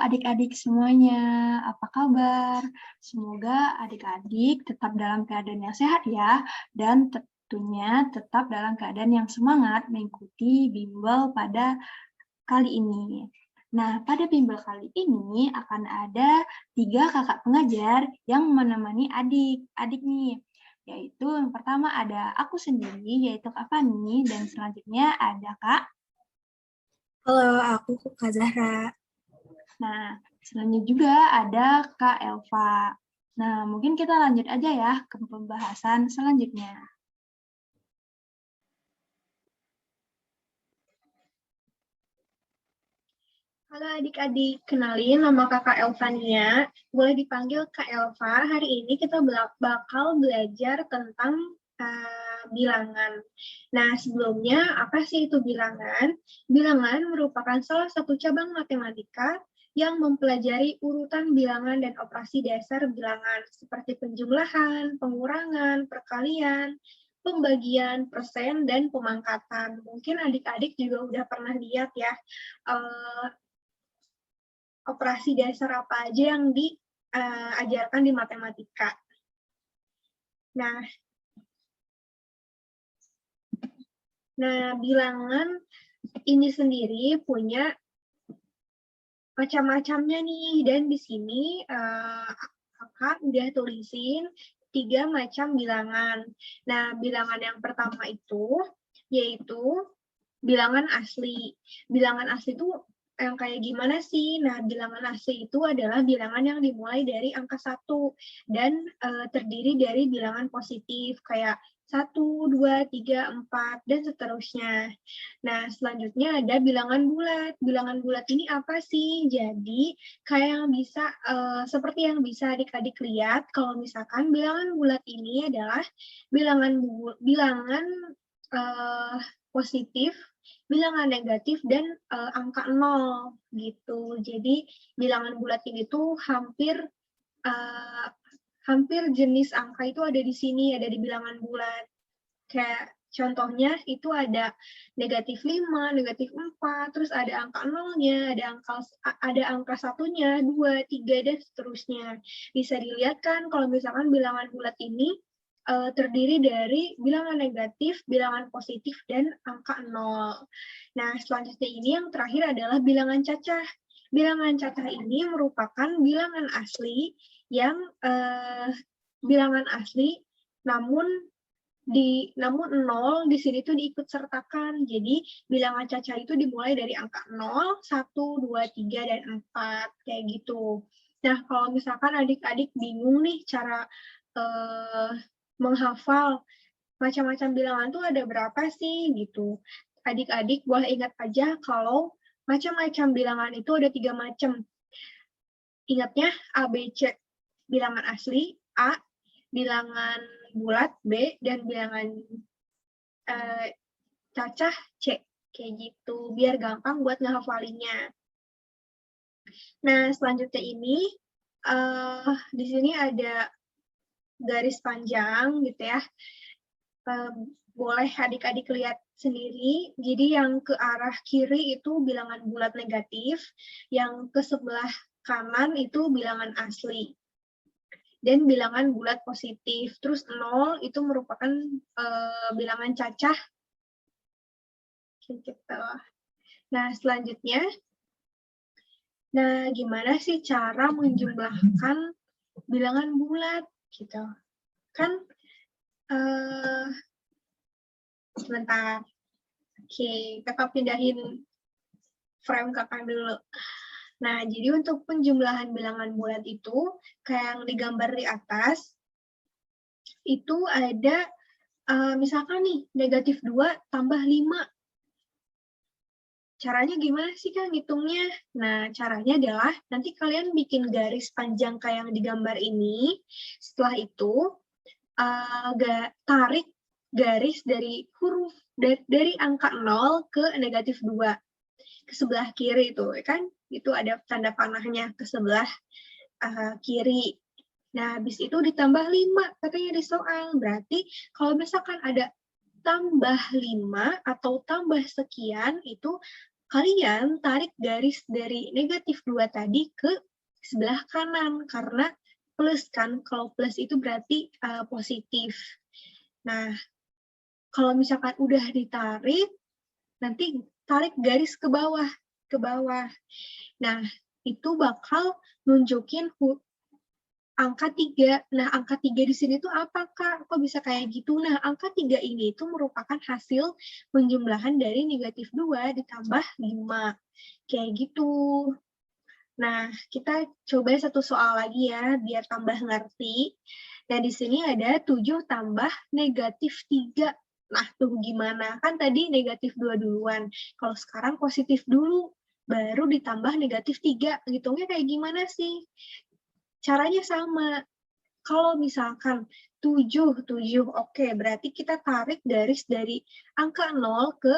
adik-adik semuanya, apa kabar? Semoga adik-adik tetap dalam keadaan yang sehat ya, dan tentunya tetap dalam keadaan yang semangat mengikuti bimbel pada kali ini. Nah, pada bimbel kali ini akan ada 3 kakak pengajar yang menemani adik-adik nih. Yaitu yang pertama ada aku sendiri, yaitu Kak Fani, dan selanjutnya ada Kak. Halo, aku Kak Zahra. Nah, selanjutnya juga ada Kak Elva. Nah, mungkin kita lanjut aja ya ke pembahasan selanjutnya. Halo adik-adik, kenalin nama kakak Elvania. Boleh dipanggil Kak Elva. Hari ini kita bakal belajar tentang bilangan. Nah, sebelumnya apa sih itu bilangan? Bilangan merupakan salah satu cabang matematika yang mempelajari urutan bilangan dan operasi dasar bilangan seperti penjumlahan, pengurangan, perkalian, pembagian, persen, dan pemangkatan. Mungkin adik-adik juga udah pernah lihat ya, operasi dasar apa aja yang diajarkan di matematika. Nah, bilangan ini sendiri punya macam-macamnya nih, dan di sini kakak udah tulisin 3 macam bilangan. Nah, bilangan yang pertama itu yaitu bilangan asli. Bilangan asli itu yang kayak gimana sih? Nah, bilangan asli itu adalah bilangan yang dimulai dari angka 1 dan terdiri dari bilangan positif kayak 1, 2, 3, 4, dan seterusnya. Nah, selanjutnya ada bilangan bulat. Bilangan bulat ini apa sih? Jadi, kayak yang bisa, seperti yang bisa adik-adik lihat, kalau misalkan bilangan bulat ini adalah bilangan positif, bilangan negatif, dan angka 0 gitu. Jadi bilangan bulat ini tuh hampir jenis angka itu ada di sini, ada di bilangan bulat. Kayak contohnya itu ada negatif 5, negatif 4, terus ada angka 0-nya, ada angka 1-nya, 2, 3, dan seterusnya. Bisa dilihat kan kalau misalkan bilangan bulat ini terdiri dari bilangan negatif, bilangan positif, dan angka 0. Nah, selanjutnya ini yang terakhir adalah bilangan cacah. Bilangan cacah ini merupakan bilangan asli yang namun 0 di sini tuh diikut sertakan. Jadi bilangan cacah itu dimulai dari angka 0, 1, 2, 3, dan 4 kayak gitu. Nah, kalau misalkan adik-adik bingung nih cara menghafal macam-macam bilangan tuh ada berapa sih gitu. Adik-adik boleh ingat aja kalau macam-macam bilangan itu ada 3 macam. Ingatnya A, B, C. Bilangan asli A, bilangan bulat B, dan bilangan cacah C. Kayak gitu, biar gampang buat ngehafalinnya. Nah, selanjutnya ini di sini ada garis panjang gitu ya. Boleh adik-adik lihat sendiri. Jadi yang ke arah kiri itu bilangan bulat negatif, yang ke sebelah kanan itu bilangan asli. Dan bilangan bulat positif. Terus 0 itu merupakan bilangan cacah. Gitu. Nah, selanjutnya, gimana sih cara menjumlahkan bilangan bulat? Gitu. Kan, sebentar. Oke, kakak pindahin frame kakak dulu. Nah, jadi untuk penjumlahan bilangan bulat itu, kayak yang digambar di atas, itu ada, misalkan nih, negatif 2 tambah 5. Caranya gimana sih, Kak, ngitungnya? Nah, caranya adalah, nanti kalian bikin garis panjang kayak yang digambar ini, setelah itu, tarik garis dari dari angka 0 ke negatif 2. Ke sebelah kiri itu kan, itu ada tanda panahnya ke sebelah kiri. Nah, habis itu ditambah 5 katanya di soal. Berarti kalau misalkan ada tambah 5 atau tambah sekian, itu kalian tarik garis dari negatif 2 tadi ke sebelah kanan, karena plus kan, kalau plus itu berarti positif. Nah, kalau misalkan udah ditarik, nanti tarik garis ke bawah, ke bawah. Nah, itu bakal nunjukin angka 3. Nah, angka 3 di sini tuh apa, Kak? Kok bisa kayak gitu? Nah, angka 3 ini itu merupakan hasil penjumlahan dari negatif 2 ditambah 5. Kayak gitu. Nah, kita coba satu soal lagi ya, biar tambah ngerti. Nah, di sini ada 7 tambah negatif 3. Nah, tuh gimana? Kan tadi negatif 2 duluan. Kalau sekarang positif dulu, baru ditambah negatif 3. Hitungnya kayak gimana sih? Caranya sama. Kalau misalkan 7, oke, berarti kita tarik garis dari angka 0 ke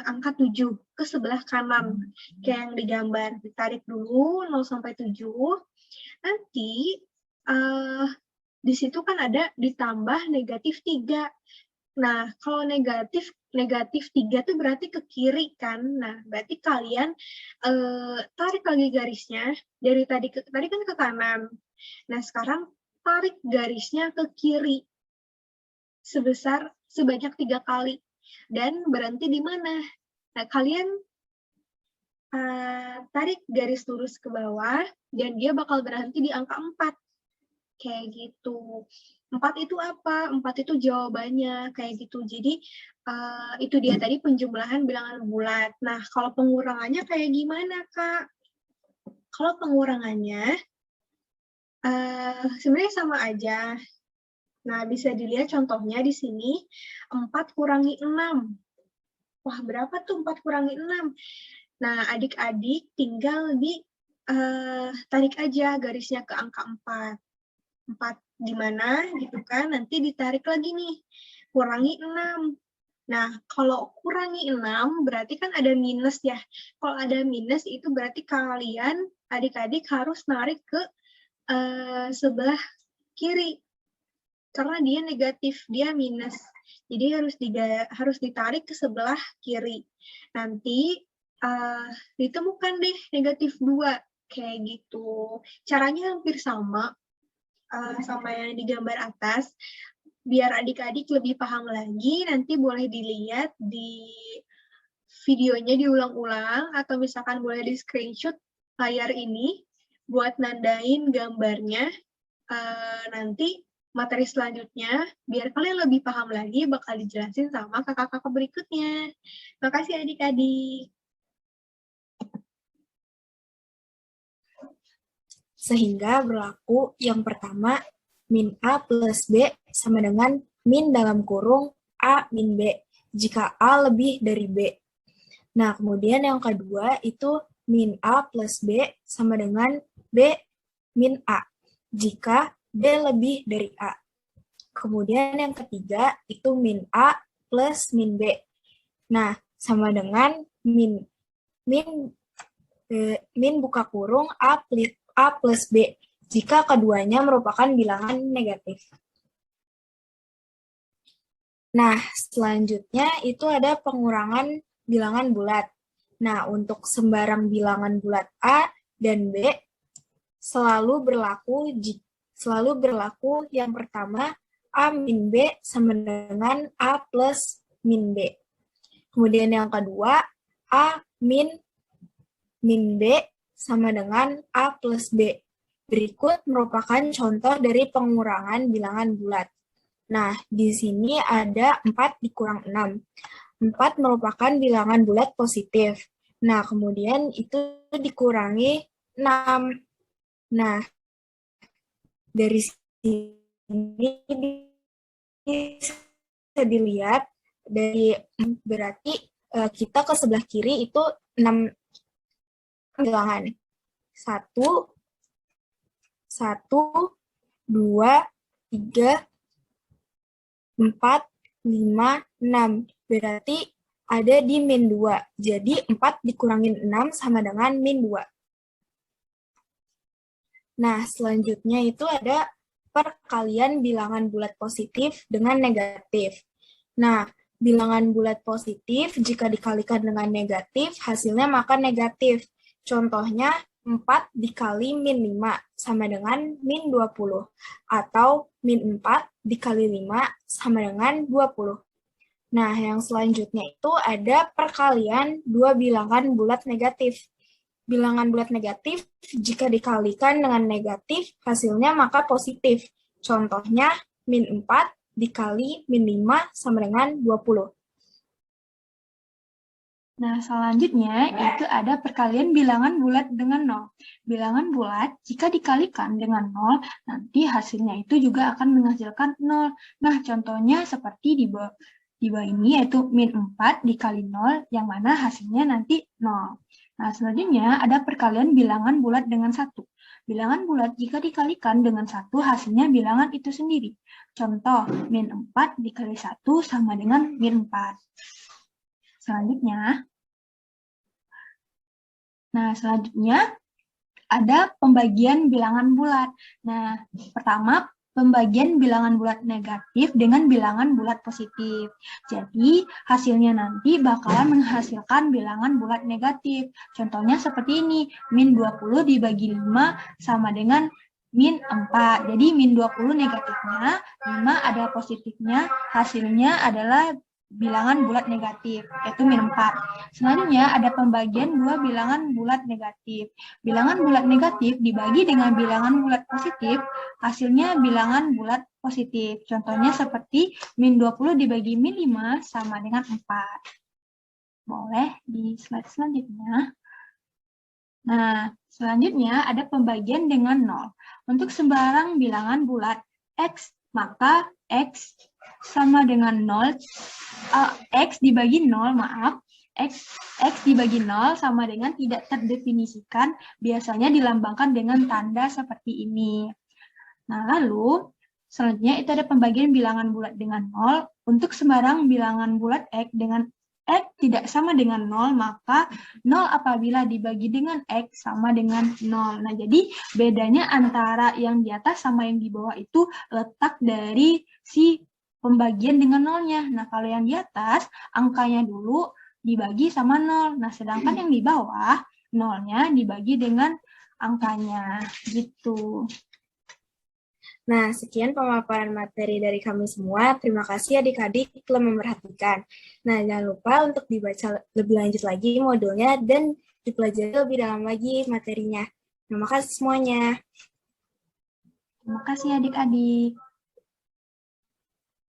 angka 7 ke sebelah kanan, kayak yang digambar. Ditarik dulu 0 sampai 7, nanti di situ kan ada ditambah negatif 3. Nah, kalau negatif 3 tuh berarti ke kiri kan. Nah, berarti kalian tarik lagi garisnya dari tadi kan ke kanan. Nah, sekarang tarik garisnya ke kiri sebanyak 3 kali. Dan berhenti di mana? Nah, kalian tarik garis lurus ke bawah, dan dia bakal berhenti di angka 4. Kayak gitu. 4 itu apa? 4 itu jawabannya, kayak gitu. Jadi, itu dia tadi penjumlahan bilangan bulat. Nah, kalau pengurangannya kayak gimana, Kak? Kalau pengurangannya, sebenarnya sama aja. Nah, bisa dilihat contohnya di sini, 4 kurangi 6. Wah, berapa tuh 4 kurangi 6? Nah, adik-adik tinggal tarik aja garisnya ke angka 4. 4 di mana gitu kan, nanti ditarik lagi nih, kurangi 6. Nah, kalau kurangi 6 berarti kan ada minus ya. Kalau ada minus itu berarti kalian, adik-adik harus narik ke sebelah kiri. Karena dia negatif, dia minus. Jadi harus ditarik ke sebelah kiri. Nanti ditemukan deh negatif 2. Kayak gitu. Caranya hampir sama yang digambar atas. Biar adik-adik lebih paham lagi, nanti boleh dilihat di videonya diulang-ulang, atau misalkan boleh di screenshot layar ini buat nandain gambarnya. Nanti materi selanjutnya, biar kalian lebih paham lagi, bakal dijelasin sama kakak-kakak berikutnya. Makasih adik-adik. Sehingga berlaku yang pertama, min A plus B sama dengan min dalam kurung A min B, jika A lebih dari B. Nah, kemudian yang kedua itu min A plus B sama dengan B min A, jika B lebih dari A. Kemudian yang ketiga itu min A plus min B. Nah, sama dengan min buka kurung A plus B, jika keduanya merupakan bilangan negatif. Nah, selanjutnya itu ada pengurangan bilangan bulat. Nah, untuk sembarang bilangan bulat A dan B selalu berlaku yang pertama, A min B sama dengan A plus min B. Kemudian yang kedua, A min B sama dengan A plus B. Berikut merupakan contoh dari pengurangan bilangan bulat. Nah, di sini ada 4 dikurang 6. 4 merupakan bilangan bulat positif. Nah, kemudian itu dikurangi 6. Nah, dari sini bisa dilihat, berarti kita ke sebelah kiri itu 6 bilangan. 1, 2, 3, 4, 5, 6. Berarti ada di min 2. Jadi 4 dikurangin 6 sama dengan min 2. Nah, selanjutnya itu ada perkalian bilangan bulat positif dengan negatif. Nah, bilangan bulat positif jika dikalikan dengan negatif, hasilnya maka negatif. Contohnya, 4 dikali min 5 sama dengan min 20. Atau min 4 dikali 5 sama dengan 20. Nah, yang selanjutnya itu ada perkalian dua bilangan bulat negatif. Bilangan bulat negatif jika dikalikan dengan negatif, hasilnya maka positif. Contohnya, min 4 dikali min 5 sama dengan 20. Nah, selanjutnya itu ada perkalian bilangan bulat dengan 0. Bilangan bulat jika dikalikan dengan 0, nanti hasilnya itu juga akan menghasilkan 0. Nah, contohnya seperti di bawah ini, yaitu min 4 dikali 0, yang mana hasilnya nanti 0. Nah, selanjutnya ada perkalian bilangan bulat dengan 1. Bilangan bulat jika dikalikan dengan 1, hasilnya bilangan itu sendiri. Contoh, min 4 dikali 1 sama dengan min 4. Selanjutnya ada pembagian bilangan bulat. Nah, pertama, pembagian bilangan bulat negatif dengan bilangan bulat positif. Jadi, hasilnya nanti bakalan menghasilkan bilangan bulat negatif. Contohnya seperti ini, min 20 dibagi 5 sama dengan min 4. Jadi, min 20 negatifnya, 5 ada positifnya, hasilnya adalah bilangan bulat negatif, yaitu min 4. Selanjutnya ada pembagian dua bilangan bulat negatif. Bilangan bulat negatif dibagi dengan bilangan bulat positif, hasilnya bilangan bulat positif. Contohnya seperti min 20 dibagi min 5 sama dengan 4. Boleh di slide selanjutnya. Nah, selanjutnya ada pembagian dengan 0. Untuk sembarang bilangan bulat X, maka X sama dengan 0, X dibagi 0, X dibagi 0 sama dengan tidak terdefinisikan, biasanya dilambangkan dengan tanda seperti ini. Nah, lalu selanjutnya itu ada pembagian bilangan bulat dengan 0. Untuk sembarang bilangan bulat X dengan X tidak sama dengan 0, maka 0 apabila dibagi dengan X sama dengan 0. Nah, jadi bedanya antara yang di atas sama yang di bawah itu letak dari si pembagian dengan 0-nya. Nah, kalau yang di atas, angkanya dulu dibagi sama 0. Nah, sedangkan yang di bawah, 0-nya dibagi dengan angkanya. Gitu. Nah, sekian pemaparan materi dari kami semua. Terima kasih adik-adik telah memperhatikan. Nah, jangan lupa untuk dibaca lebih lanjut lagi modulnya dan dipelajari lebih dalam lagi materinya. Terima kasih semuanya. Terima kasih adik-adik.